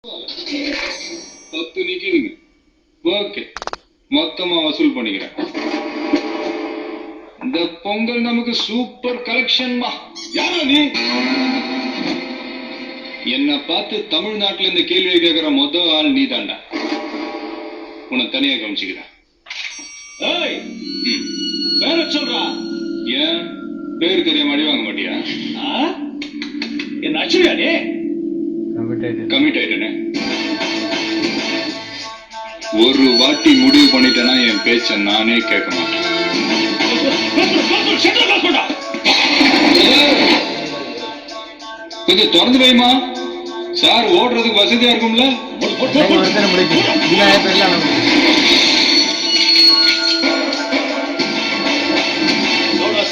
10 நிக்கிறீங்க. ஓகே, மொத்தமா வசூல் பண்ணிக்கிறேன். இந்த பொங்கல் நமக்கு சூப்பர் கலெக்ஷன்மா. யாரா நீ? என்ன பார்த்து தமிழ்நாட்டுல இந்த கேள்வியை கேட்கிற முதல் ஆள் நீ தாண்டா. உன்னை தனியா கவனிச்சுக்கிறேன். பேர சொல்றா. ஏன் பேர் தெரியாம அடி வாங்க மாட்டியா? என்ன அச்சுயா நீ? கமிட் ஆயிட்டேனே. ஒரு வாட்டி முடிவு பண்ணிட்டேன்னா என் பேச்ச நானே கேட்க மாட்டேன். கொஞ்சம் திறந்து வைமா. சார் ஓடுறதுக்கு வசதியா இருக்கும்ல.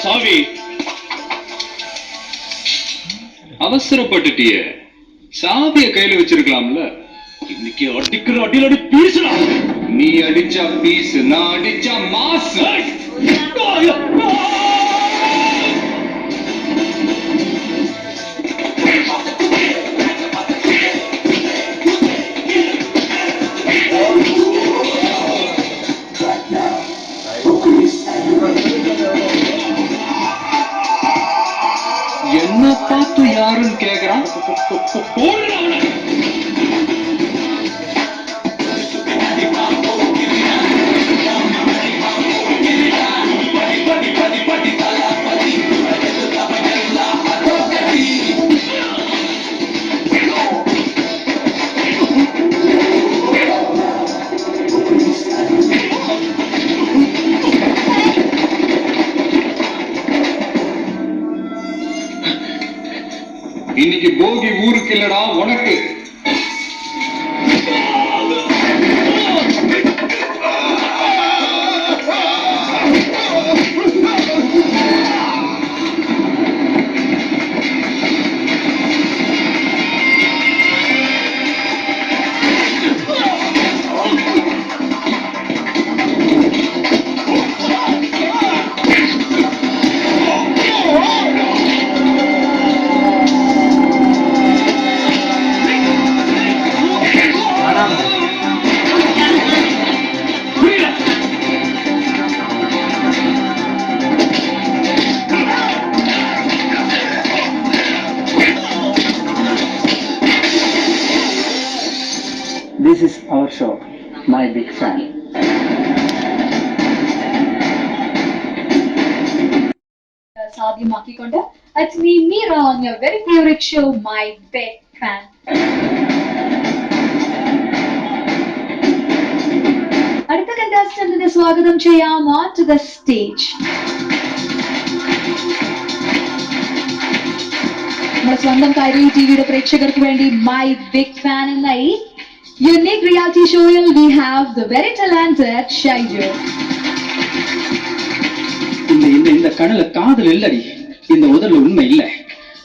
சாவி அவசரப்பட்டுட்டிய. சாவிய கையில வச்சிருக்கலாம்ல. இன்னைக்கு அடிக்கிற அடியில் அடி பீசுடா. நீ அடிச்சா பீஸ், நான் அடிச்சா மாஸ். என்ன பார்த்து யாருன்னு கேக்குறான். இன்னைக்கு போகி ஊருக்கு இல்லடா, உனக்கு. This is our show, My Big Fan. സാധ്യമാക്കിക്കൊണ്ട് it's me Meera on your very favorite show, My Big Fan. അടുത്ത കണ്ടസ്റ്റന്റിനെ സ്വാഗതം ചെയ്യാം on to the stage. നമ്മുടെ സ്വന്തം കൈരളി ടിവിയുടെ പ്രേക്ഷകർക്ക് വേണ്ടി My Big Fan എന്ന ഈ unique reality showil we have the very talented Shaiju. இந்த கண்ணுல காதல் இல்லடி, இந்த உதல்ல உண்மை இல்ல.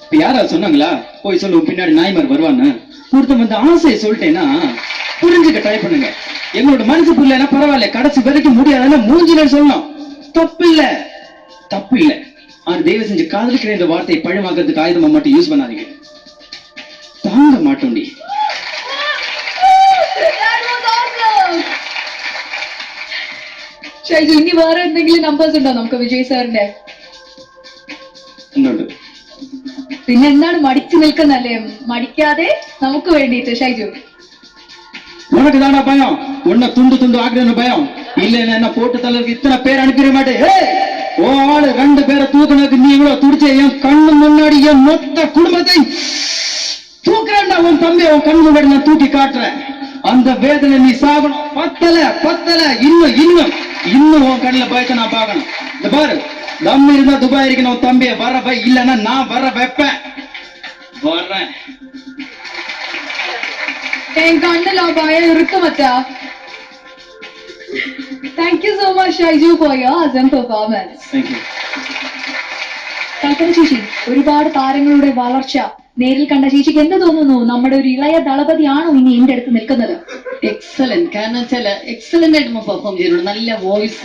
இப்ப யாரா சொன்னாங்களா போய் சொல்லுவோம் பின்னாடி நாய்மார் வருவான்னு? ஒருத்தன் வந்து ஆசையை சொல்லிட்டேன்னா புரிஞ்சுக்க ட்ரை பண்ணுங்க. எங்களோட மனசு புரியலன்னா பரவாயில்ல, கடைசி வரைக்கும் முடியாதுன்னா மூஞ்சில சொல்லணும். தப்பு இல்ல, தப்பு இல்ல. ஆனா தயவு செஞ்சு காதலிக்கிற இந்த வார்த்தையை பழமாக்கிறதுக்கு ஆயுதமா மட்டும் யூஸ் பண்ணாதீங்க. தாங்க மாட்டோண்டி. ഷൈജു, ഇനി വേറെ എന്തെങ്കിലും നമ്പേഴ്സ് ഉണ്ടോ നമുക്ക് വിജയ് സാറിന്റെ? പിന്നെ എന്താണ് മടിച്ചു നിൽക്കുന്നല്ലേ? മടിക്കാതെ നമുക്ക് വേണ്ടിയിട്ട് ഷൈജു. உனக்கு தானா பயம்? உன்னை துண்டு துண்டு ஆக்குறேன்னு பயம் இல்லைன்னா என்ன போட்டு தள்ளருக்கு இத்தனை பேர் அனுப்பிட மாட்டேன். ஓ ஆளு 2 பேரை தூக்குனதுக்கு நீ இவ்வளவு துடிச்ச என் கண்ணு முன்னாடி என் மொத்த குடும்பத்தை தூக்குறேன்டா. உன் தம்பி உன் கண்ணு முன்னாடி நான் தூக்கி காட்டுறேன். அந்த வேதனை நீ சாகணும். பத்தல பத்தல இன்னும் இன்னும் இன்னும் உன் கண்ணுல பயத்தை நான் பார்க்கணும். இந்த பாரு, நம்ம இருந்தா துபாய் இருக்கணும். உன் தம்பிய வர வை, இல்லைன்னா நான் வர வைப்பேன். வர்றேன். என் கண்ணுல பயம் இருக்க மச்சா. Thank you so much Shaiju for your awesome performance. Thank you. കൽപ്പന ചേച്ചി, ഒരുപാട് താരങ്ങളുടെ വളർച്ച നേരിൽ കണ്ട ചേച്ചിക്ക് എന്ത് തോന്നുന്നു? നമ്മുടെ ഒരു ഇളയ ദളപതിയാണോ ഇനി എന്റെ അടുത്ത് നിൽക്കുന്നത്? എക്സലന്റ്. കാരണം വെച്ചാൽ എക്സലന്റ് ആയിട്ട് പെർഫോം ചെയ്തിട്ടുണ്ട്. നല്ല വോയിസ്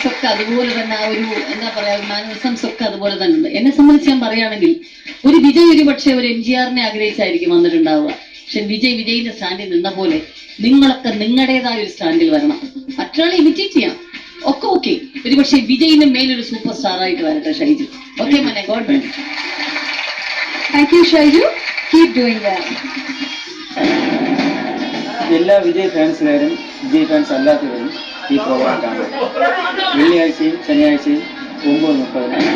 ഒക്കെ അതുപോലെ തന്നെ ആ ഒരു എന്താ പറയാ മാനറിസംസ് ഒക്കെ അതുപോലെ തന്നെ ഉണ്ട്. എന്നെ സംബന്ധിച്ച് ഞാൻ പറയുകയാണെങ്കിൽ ഒരു വിജയ് ഒരു പക്ഷേ ഒരു MGRനെ ആഗ്രഹിച്ചായിരിക്കും വന്നിട്ടുണ്ടാവുക. പക്ഷെ വിജയിന്റെ സ്റ്റാൻഡിൽ നിന്ന പോലെ നിങ്ങളൊക്കെ നിങ്ങളുടേതായ ഒരു സ്റ്റാൻഡിൽ വരണം. മറ്റൊരാളെ ഇമിറ്റേറ്റ് ചെയ്യാം ഒക്കെ ഓക്കെ, ഒരു പക്ഷെ വിജയിന്റെ മേലൊരു സൂപ്പർ സ്റ്റാർ ആയിട്ട് വരട്ടെ ഷൈജു. ഓക്കെ മോനെ, God bless. Thank you, Shaiju. Keep doing well. എല്ലാ വിജയ് ഫാൻസുകാരും വിജയ് ഫാൻസ് അല്ലാത്തവരും ഈ പ്രോഗ്രാം കാണും. വെള്ളിയാഴ്ചയും ശനിയാഴ്ചയും 9:30